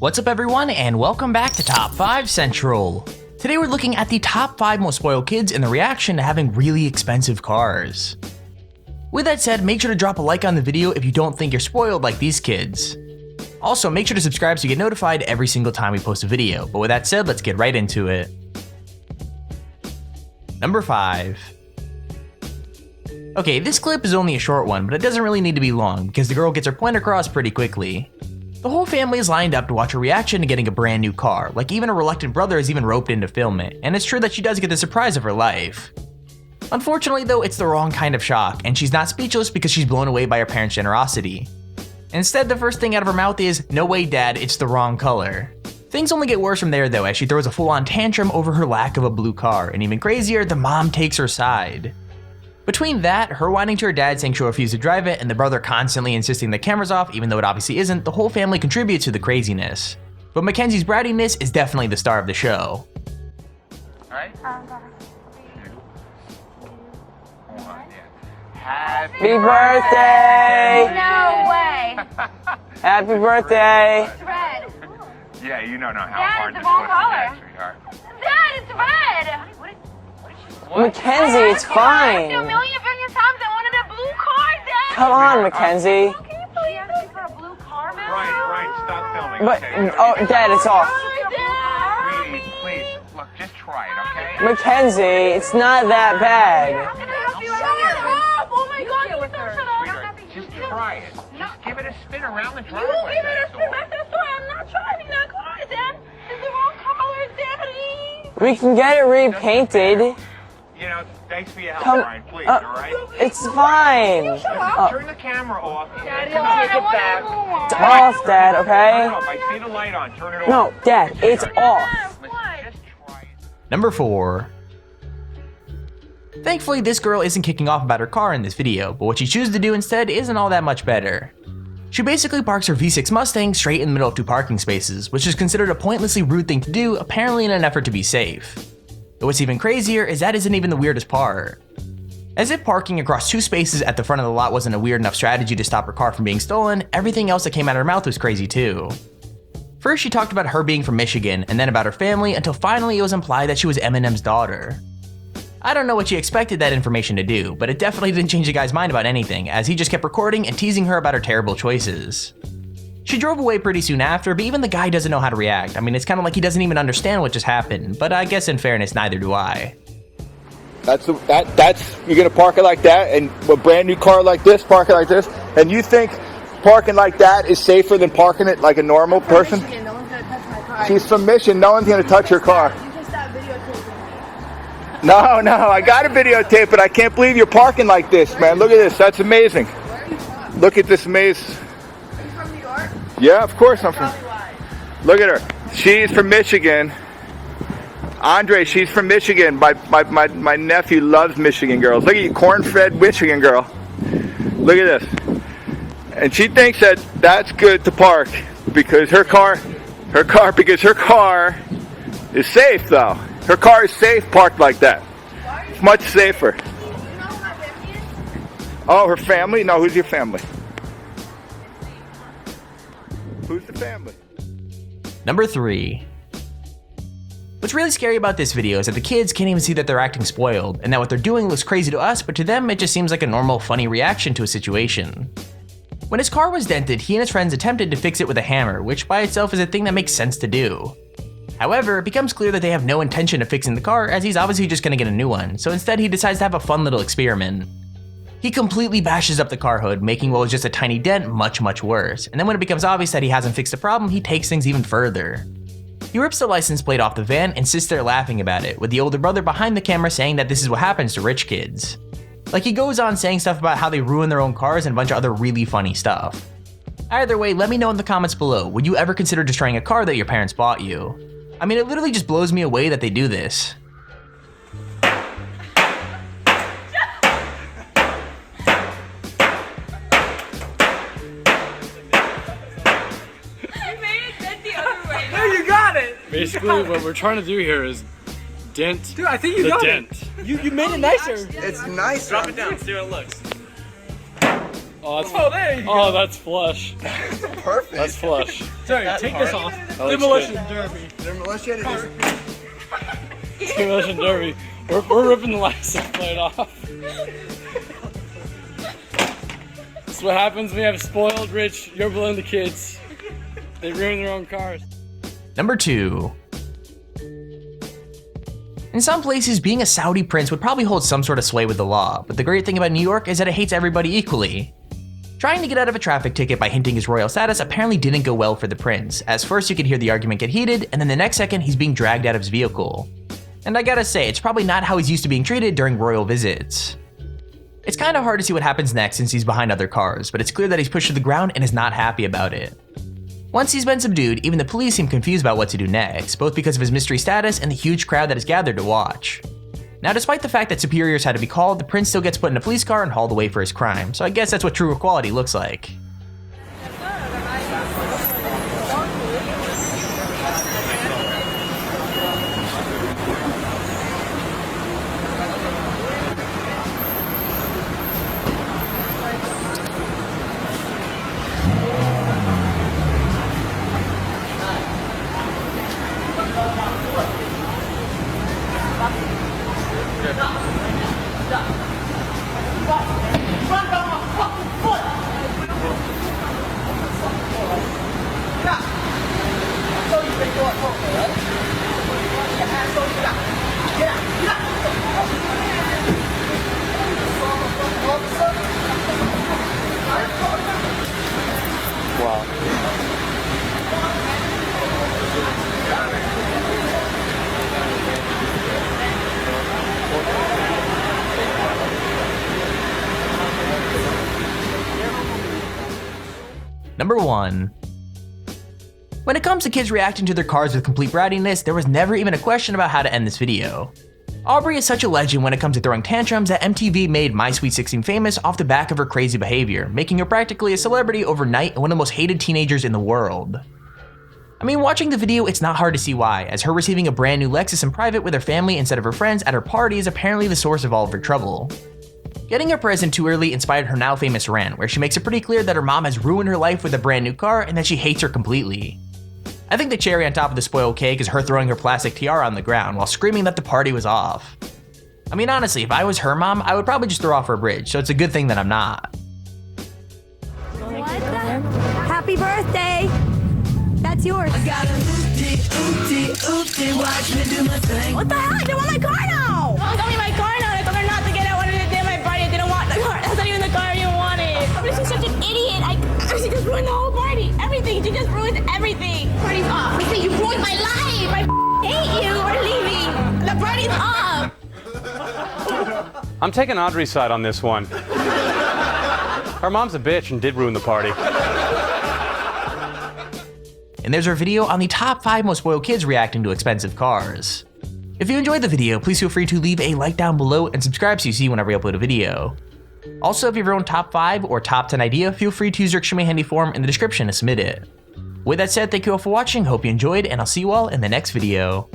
What's up everyone, and welcome back to Top 5 Central. Today we're looking at the top 5 most spoiled kids and the reaction to having really expensive cars. With that said, make sure to drop a like on the video if you don't think you're spoiled like these kids. Also, make sure to subscribe so you get notified every single time we post a video. But with that said, let's get right into it. Number 5. Okay, this clip is only a short one, but it doesn't really need to be long because the girl gets her point across pretty quickly. The whole family is lined up to watch her reaction to getting a brand new car, like even a reluctant brother is even roped in to film it, and it's true that she does get the surprise of her life. Unfortunately though, it's the wrong kind of shock, and she's not speechless because she's blown away by her parents' generosity. Instead, the first thing out of her mouth is, "No way dad, it's the wrong color." Things only get worse from there though, as she throws a full-on tantrum over her lack of a blue car, and even crazier, the mom takes her side. Between that, her whining to her dad saying she'll refuse to drive it, and the brother constantly insisting the camera's off even though it obviously isn't, the whole family contributes to the craziness. But Mackenzie's brattiness is definitely the star of the show. Alright? Happy birthday! No way! Happy birthday! It's red. Yeah, you don't know how Dad, hard it's this the wrong was for color. Dad, sweetheart. Dad, it's red! Mackenzie, it's fine. A million times I wanted a blue car, Dad! Come on, Mackenzie. Can you please ask me for a blue car, man? Right, stop filming, But, okay? oh, Dad, it's off. Sweetie, please, look, just try it, okay? Mackenzie, it's not that bad. How can I help you? Shut up! Oh my God, you don't shut up! Sweetheart, just try it. Just give it a spin around the You driveway. give it a that's spin all. back to the store. I'm not driving that car, Dad. It's the wrong color, Daddy. We can get it repainted. You know, thanks for your help, Come- Brian, please, alright? It's fine. Turn the camera off. Daddy, Come I on, take it back. want It's to off, Dad, Turn it okay? off. I see the light on. Turn it off. No, Dad, it's off. Listen, just try it. Number 4. Thankfully, this girl isn't kicking off about her car in this video, but what she chooses to do instead isn't all that much better. She basically parks her V6 Mustang straight in the middle of 2 parking spaces, which is considered a pointlessly rude thing to do, apparently in an effort to be safe. But what's even crazier is that isn't even the weirdest part. As if parking across 2 spaces at the front of the lot wasn't a weird enough strategy to stop her car from being stolen, everything else that came out of her mouth was crazy too. First she talked about her being from Michigan, and then about her family, until finally it was implied that she was Eminem's daughter. I don't know what she expected that information to do, but it definitely didn't change the guy's mind about anything, as he just kept recording and teasing her about her terrible choices. She drove away pretty soon after, but even the guy doesn't know how to react. I mean, it's kind of like he doesn't even understand what just happened, but I guess in fairness, neither do I. That's you're gonna park it like that, and a brand new car like this, park it like this, and you think parking like that is safer than parking it like a normal person? No one's gonna touch my car. She's from Michigan. No one's gonna touch her car. You can stop videotaping me. No, I got a videotape, but I can't believe you're parking like this, man. Look at this. That's amazing. Where are you from? Look at this maze. Are you from New York? Yeah, of course I'm from. Probably why. Look at her. She's from Michigan. Andre, she's from Michigan. My nephew loves Michigan girls. Look at you, corn-fed Michigan girl. Look at this. And she thinks that that's good to park because her car is safe though. Her car is safe parked like that. It's much safer. You know who my family is? Oh, her family? No, who's your family? Who's the family? Number 3. What's really scary about this video is that the kids can't even see that they're acting spoiled, and that what they're doing looks crazy to us, but to them it just seems like a normal, funny reaction to a situation. When his car was dented, he and his friends attempted to fix it with a hammer, which by itself is a thing that makes sense to do. However, it becomes clear that they have no intention of fixing the car, as he's obviously just gonna get a new one, so instead he decides to have a fun little experiment. He completely bashes up the car hood, making what was just a tiny dent much worse, and then when it becomes obvious that he hasn't fixed the problem, he takes things even further. He rips the license plate off the van and sits there laughing about it, with the older brother behind the camera saying that this is what happens to rich kids. Like, he goes on saying stuff about how they ruin their own cars and a bunch of other really funny stuff. Either way, let me know in the comments below, would you ever consider destroying a car that your parents bought you? I mean, it literally just blows me away that they do this. Basically, what we're trying to do here is dent Dude, I think you the got dent. it. You made it nicer. It's nice. Drop it down, see how it looks. Oh, there you go. Oh, that's flush. Perfect. That's flush. Sorry, take this off. Demolition Derby. Demolition Derby. Demolition Derby. We're ripping the license plate off. That's what happens when you have spoiled, rich, you're below the kids. They ruin their own cars. Number 2. In some places, being a Saudi prince would probably hold some sort of sway with the law, but the great thing about New York is that it hates everybody equally. Trying to get out of a traffic ticket by hinting his royal status apparently didn't go well for the prince, as first you could hear the argument get heated, and then the next second he's being dragged out of his vehicle. And I gotta say, it's probably not how he's used to being treated during royal visits. It's kinda hard to see what happens next since he's behind other cars, but it's clear that he's pushed to the ground and is not happy about it. Once he's been subdued, even the police seem confused about what to do next, both because of his mystery status and the huge crowd that has gathered to watch. Now, despite the fact that superiors had to be called, the prince still gets put in a police car and hauled away for his crime, so I guess that's what true equality looks like. Number 1. When it comes to kids reacting to their cars with complete brattiness, there was never even a question about how to end this video. Aubrey is such a legend when it comes to throwing tantrums that MTV made My Sweet 16 famous off the back of her crazy behavior, making her practically a celebrity overnight and one of the most hated teenagers in the world. I mean, watching the video, it's not hard to see why, as her receiving a brand new Lexus in private with her family instead of her friends at her party is apparently the source of all of her trouble. Getting a present too early inspired her now famous rant, where she makes it pretty clear that her mom has ruined her life with a brand new car and that she hates her completely. I think the cherry on top of the spoiled cake is her throwing her plastic tiara on the ground while screaming that the party was off. I mean, honestly, if I was her mom, I would probably just throw off her bridge, so it's a good thing that I'm not. What the? Happy birthday! That's yours. I got a watch me do my thing. What the hell? I don't want my car now! Don't tell me my car now. I told her not to get it. I wanted to do my party. I didn't want the car. That's not even the car you wanted. But she's such an idiot. She just ruined the whole party. Everything. She just ruined everything. Party's off. I say you ruined my life. I hate you. We're leaving. The party's off. I'm taking Audrey's side on this one. Her mom's a bitch and did ruin the party. And there's our video on the top 5 most spoiled kids reacting to expensive cars. If you enjoyed the video, please feel free to leave a like down below and subscribe so you see whenever I upload a video. Also, if you have your own top 5 or top 10 idea, feel free to use your Extremely Handy form in the description to submit it. With that said, thank you all for watching, hope you enjoyed, and I'll see you all in the next video.